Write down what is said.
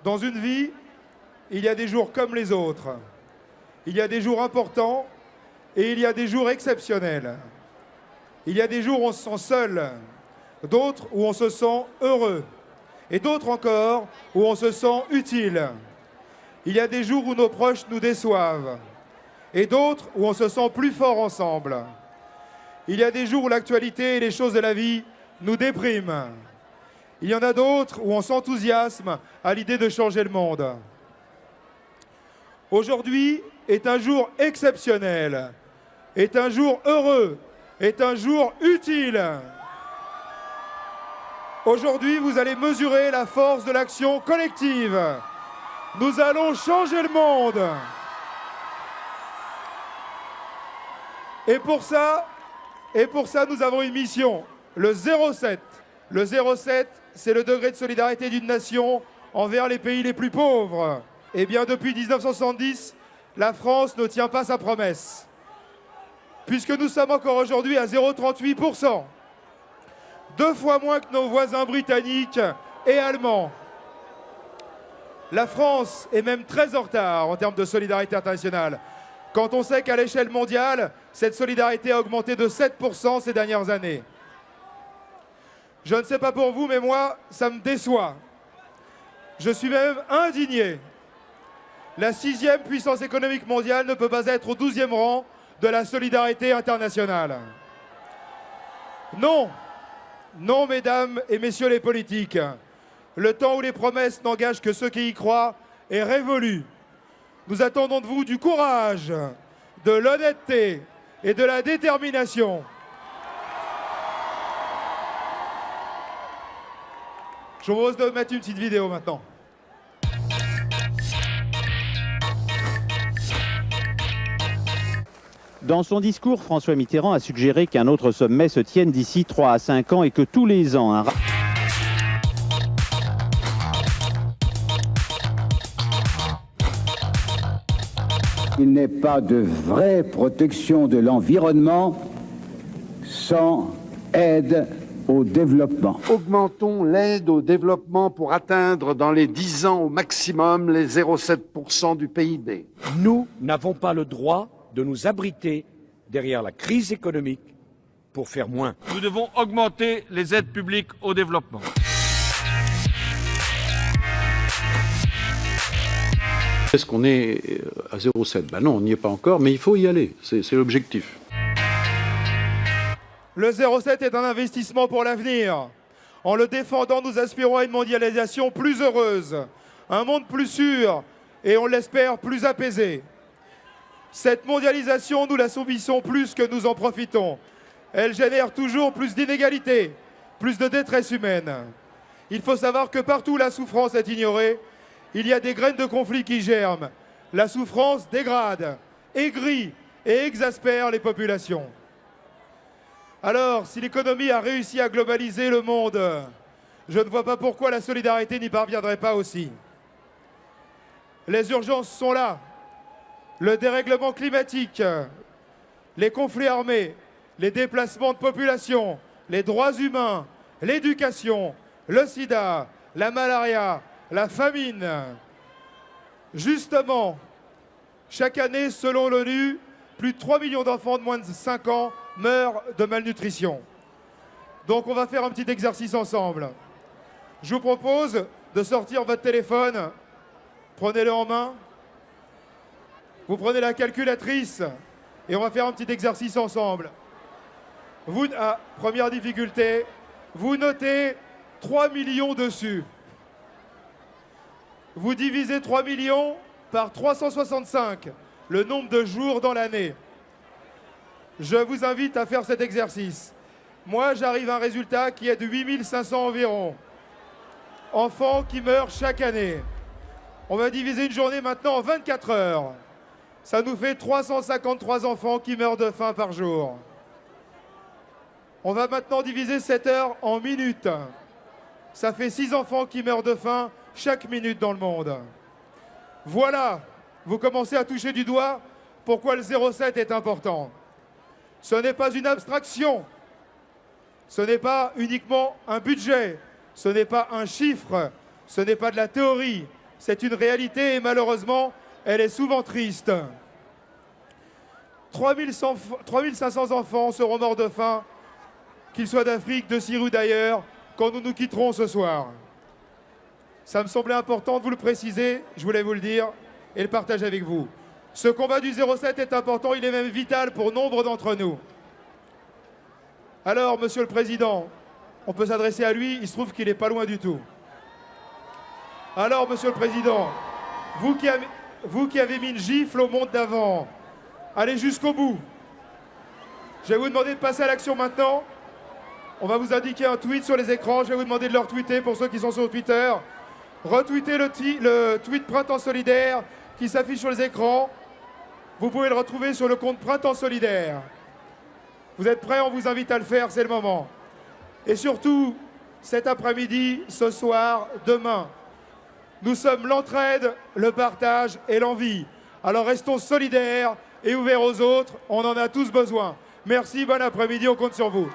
Dans une vie, il y a des jours comme les autres. Il y a des jours importants et il y a des jours exceptionnels. Il y a des jours où on se sent seul, d'autres où on se sent heureux, et d'autres encore où on se sent utile. Il y a des jours où nos proches nous déçoivent, et d'autres où on se sent plus fort ensemble. Il y a des jours où l'actualité et les choses de la vie nous dépriment. Il y en a d'autres où on s'enthousiasme à l'idée de changer le monde. Aujourd'hui est un jour exceptionnel, est un jour heureux, est un jour utile. Aujourd'hui, vous allez mesurer la force de l'action collective. Nous allons changer le monde. Et pour ça, nous avons une mission, le 0,7. Le 0,7, c'est le degré de solidarité d'une nation envers les pays les plus pauvres. Eh bien, depuis 1970, la France ne tient pas sa promesse, puisque nous sommes encore aujourd'hui à 0,38%, 2 fois moins que nos voisins britanniques et allemands. La France est même très en retard en termes de solidarité internationale, quand on sait qu'à l'échelle mondiale, cette solidarité a augmenté de 7% ces dernières années. Je ne sais pas pour vous, mais moi, ça me déçoit. Je suis même indigné. La 6e puissance économique mondiale ne peut pas être au 12e rang de la solidarité internationale. Non, non, mesdames et messieurs les politiques, le temps où les promesses n'engagent que ceux qui y croient est révolu. Nous attendons de vous du courage, de l'honnêteté et de la détermination. Je vous propose de mettre une petite vidéo maintenant. Dans son discours, François Mitterrand a suggéré qu'un autre sommet se tienne d'ici 3 à 5 ans et que tous les ans, Il n'est pas de vraie protection de l'environnement sans aide au développement. Augmentons l'aide au développement pour atteindre dans les 10 ans au maximum les 0,7% du PIB. Nous n'avons pas le droit de nous abriter derrière la crise économique pour faire moins. Nous devons augmenter les aides publiques au développement. Est-ce qu'on est à 0,7 ? Ben non, on n'y est pas encore, mais il faut y aller, c'est l'objectif. Le 0,7 est un investissement pour l'avenir. En le défendant, nous aspirons à une mondialisation plus heureuse, un monde plus sûr et, on l'espère, plus apaisé. Cette mondialisation, nous la subissons plus que nous en profitons. Elle génère toujours plus d'inégalités, plus de détresse humaine. Il faut savoir que partout où la souffrance est ignorée, il y a des graines de conflit qui germent. La souffrance dégrade, aigrit et exaspère les populations. Alors, si l'économie a réussi à globaliser le monde, je ne vois pas pourquoi la solidarité n'y parviendrait pas aussi. Les urgences sont là. Le dérèglement climatique, les conflits armés, les déplacements de population, les droits humains, l'éducation, le sida, la malaria, la famine. Justement, chaque année, selon l'ONU, plus de 3 millions d'enfants de moins de 5 ans meurent de malnutrition. Donc on va faire un petit exercice ensemble. Je vous propose de sortir votre téléphone, prenez-le en main. Vous prenez la calculatrice et on va faire un petit exercice ensemble. Première difficulté, vous notez 3 millions dessus. Vous divisez 3 millions par 365, le nombre de jours dans l'année. Je vous invite à faire cet exercice. Moi, j'arrive à un résultat qui est de 8500 environ. Enfants qui meurent chaque année. On va diviser une journée maintenant en 24 heures. Ça nous fait 353 enfants qui meurent de faim par jour. On va maintenant diviser 7 heures en minutes. Ça fait 6 enfants qui meurent de faim chaque minute dans le monde. Voilà, vous commencez à toucher du doigt pourquoi le 0,7 est important. Ce n'est pas une abstraction. Ce n'est pas uniquement un budget. Ce n'est pas un chiffre. Ce n'est pas de la théorie. C'est une réalité et malheureusement, elle est souvent triste. 3500 enfants seront morts de faim, qu'ils soient d'Afrique, de Syrie ou d'ailleurs, quand nous nous quitterons ce soir. Ça me semblait important de vous le préciser, je voulais vous le dire et le partager avec vous. Ce combat du 07 est important, il est même vital pour nombre d'entre nous. Alors, Monsieur le Président, on peut s'adresser à lui, il se trouve qu'il n'est pas loin du tout. Alors, Monsieur le Président, vous qui avez mis une gifle au monde d'avant, allez jusqu'au bout. Je vais vous demander de passer à l'action maintenant. On va vous indiquer un tweet sur les écrans, je vais vous demander de le retweeter pour ceux qui sont sur Twitter. Retweetez le tweet Printemps Solidaire qui s'affiche sur les écrans. Vous pouvez le retrouver sur le compte Printemps Solidaire. Vous êtes prêts? On vous invite à le faire, c'est le moment. Et surtout, cet après-midi, ce soir, demain, nous sommes l'entraide, le partage et l'envie. Alors restons solidaires et ouverts aux autres, on en a tous besoin. Merci, bon après-midi, on compte sur vous.